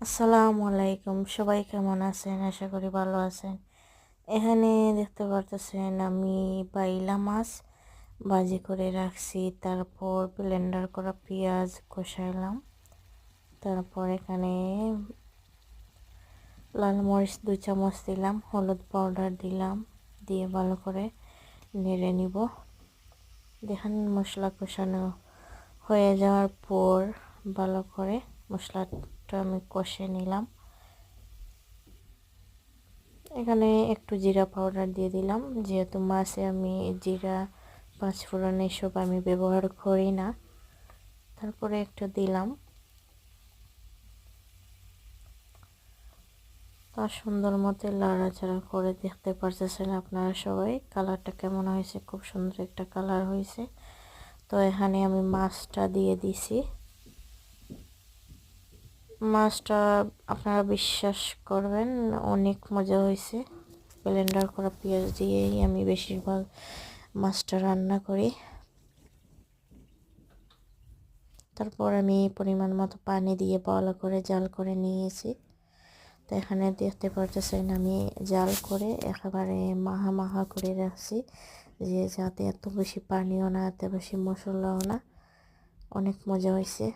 আসসালামু আলাইকুম, সবাই কেমন আছেন? আশা করি ভালো আছেন। এখানে দেখতে পারতেছেন আমি বাইলা মাছ ভাজি করে রাখছি। তারপর ব্লেন্ডার করা পেঁয়াজ কষাইলাম। তারপর এখানে লাল মরিচ 2 চামচ দিলাম, হলুদ পাউডার দিলাম, দিয়ে ভালো করে নেড়ে নিব। দেখেন মশলা কষানো হয়ে যাওয়ার পর ভালো করে মশলাটা আমি কষে নিলাম। এখানে একটু জিরা পাউডার দিয়ে দিলাম, যেহেতু মাছে আমি জিরা পাঁচফোড়ন এসব আমি ব্যবহার করি না। তারপরে একটু দিলাম। তার সুন্দর মতো লাড়াচাড়া করে দেখতে পারতেছেন আপনারা সবাই কালারটা কেমন হয়েছে। খুব সুন্দর একটা কালার হয়েছে। তো এখানে আমি মাছটা দিয়ে দিছি। মাছটা আপনারা বিশ্বাস করবেন অনেক মজা হয়েছে। ব্লেন্ডার করা পেঁয়াজ দিয়েই আমি বেশিরভাগ মাছটা রান্না করি। তারপর আমি পরিমাণ মতো পানি দিয়ে ভালো করে জাল করে নিয়েছি। তো এখানে দেখতে পারতেছেন আমি জাল করে একেবারে মাখা মাখা করে রাখছি, যে যাতে এত বেশি পানিও না এত বেশি মশলাও না। অনেক মজা হয়েছে।